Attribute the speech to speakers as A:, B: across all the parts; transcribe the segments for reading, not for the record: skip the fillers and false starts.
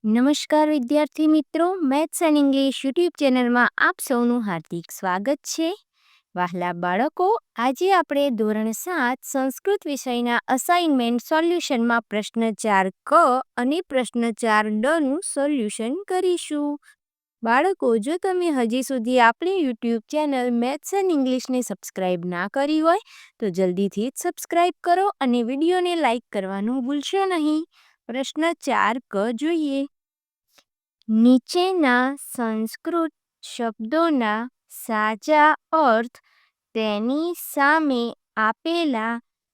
A: નમસ્કાર વિદ્યાર્થી મિત્રો, મેથ્સ એન્ડ ઇંગ્લિશ યુટ્યુબ ચેનલમાં આપ સૌનું હાર્દિક સ્વાગત છે. વહાલા બાળકો, આજે આપણે ધોરણ 7 સંસ્કૃત વિષયના અસાઇનમેન્ટ સોલ્યુશનમાં પ્રશ્ન 4 ક અને પ્રશ્ન 4 ડ નું સોલ્યુશન કરીશું. બાળકો, જો તમે હજી સુધી આપણી યુટ્યુબ ચેનલ મેથ્સ એન્ડ ઇંગ્લિશને સબસ્ક્રાઇબ ના કરી હોય તો જલ્દીથી જ સબસ્ક્રાઇબ કરો અને વિડીયોને લાઇક કરવાનું ભૂલશો નહીં. પ્રશ્ન 4 ક જોઈએ. નીચેના સંસ્કૃત શબ્દોના સાચા અર્થ તેની સામે આપેલા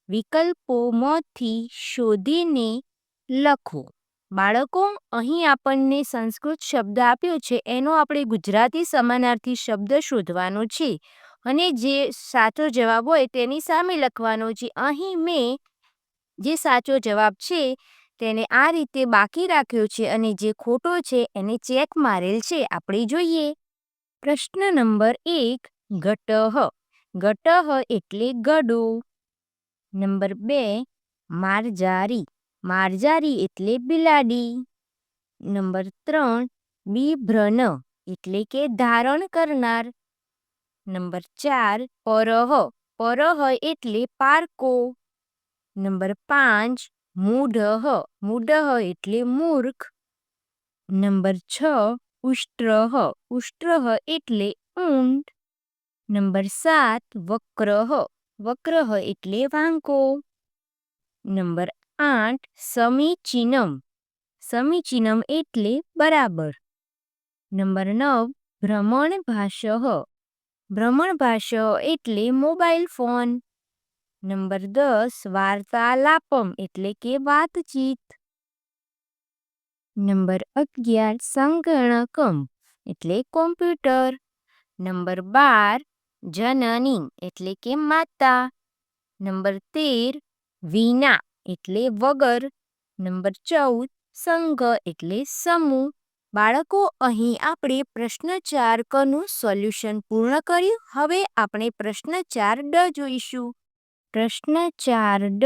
A: વિકલ્પોમાંથી શોધીને લખો. બાળકો, અહીં આપણને સંસ્કૃત શબ્દ આપ્યો છે એનો આપણે ગુજરાતી સમાનાર્થી શબ્દ શોધવાનો છે અને જે સાચો જવાબ હોય તેની સામે લખવાનો છે. અહીં મેં જે સાચો જવાબ છે તેને આ રીતે બાકી રાખ્યો છે અને જે ખોટો છે એને ચેક મારેલ છે. આપણે જોઈએ. પ્રશ્ન નંબર 1, ઘટઃ. ઘટઃ એટલે ગડો. નંબર 2, માર્જારી. માર્જારી એટલે બિલાડી. નંબર 3, બિભ્રન એટલે કે ધારણ કરનાર. નંબર 4, પરહ. પરહ એટલે પારકો. નંબર 5, મૂઢઃ. મૂઢઃ એટલે મૂર્ખ. નંબર 6, ઉષ્ટ્રઃ. ઉષ્ટ્રઃ એટલે ઊંટ. નંબર 7, વક્રઃ. વક્રઃ એટલે વાંકો. નંબર 8, સમીચીનમ. સમીચીનમ એટલે બરાબર. નંબર 9, ભ્રમણભાષઃ. ભ્રમણભાષઃ એટલે મોબાઈલ ફોન. નંબર 10, વાર્તાલાપમ એટલે કે વાતચીત. નંબર 11, સંગણકમ એટલે કોમ્પ્યુટર. નંબર 12, જનની એટલે કે માતા. નંબર 13, વિના એટલે વગર. નંબર 14, સંઘ એટલે સમૂહ. બાળકો, અહીં આપણે પ્રશ્ન 4 ક નું સોલ્યુશન પૂર્ણ કર્યું. હવે આપણે પ્રશ્ન 4 ડ જોઈશું. પ્રશ્ન 4 ડ,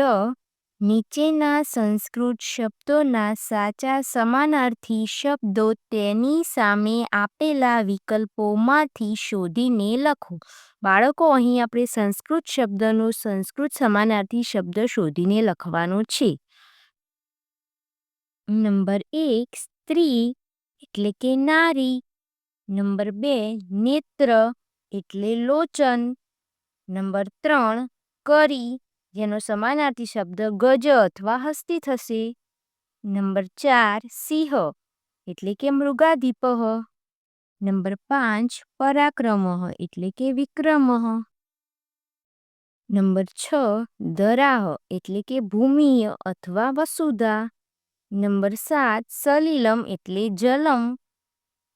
A: નીચેના સંસ્કૃત શબ્દોના સાચા સમાનાર્થી શબ્દો તેની સામે આપેલા વિકલ્પોમાંથી શોધીને લખો. બાળકો, અહીં આપણે સંસ્કૃત શબ્દનો સંસ્કૃત સમાનાર્થી શબ્દ શોધીને લખવાનો છે. નંબર 1, સ્ત્રી એટલે કે નારી. નંબર 2, નેત્ર એટલે લોચન. નંબર 3, કરી, જેનો સમાનાર્થી શબ્દ ગજ અથવા હસ્તી થશે. નંબર 4, સિંહ એટલે કે મૃગાધિપઃ. નંબર 5, પરાક્રમઃ એટલે કે વિક્રમઃ. નંબર 6, ધરાહ એટલે કે ભૂમિ અથવા વસુધા. નંબર 7, સલિલમ એટલે જલમ.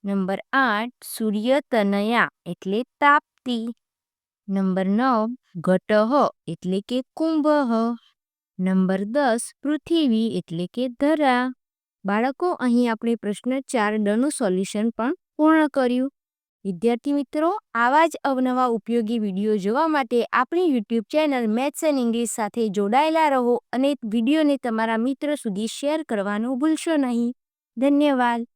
A: નંબર 8, સૂર્યતનયા એટલે તાપ્તી. નંબર 9, ઘટઃ એટલે કે કુંભઃ. નંબર 10, પૃથ્વી એટલે કે ધરા. બાળકો, અહીં આપણે પ્રશ્ન 4 ડ નું સોલ્યુશન પણ પૂર્ણ કર્યું. વિદ્યાર્થી મિત્રો, આવા જ અવનવા ઉપયોગી વિડીયો જોવા માટે આપણી YouTube channel maths and English સાથે જોડાયેલા રહો અને વિડીયોને તમારા મિત્રો સુધી શેર કરવાનું ભૂલશો નહીં. ધન્યવાદ.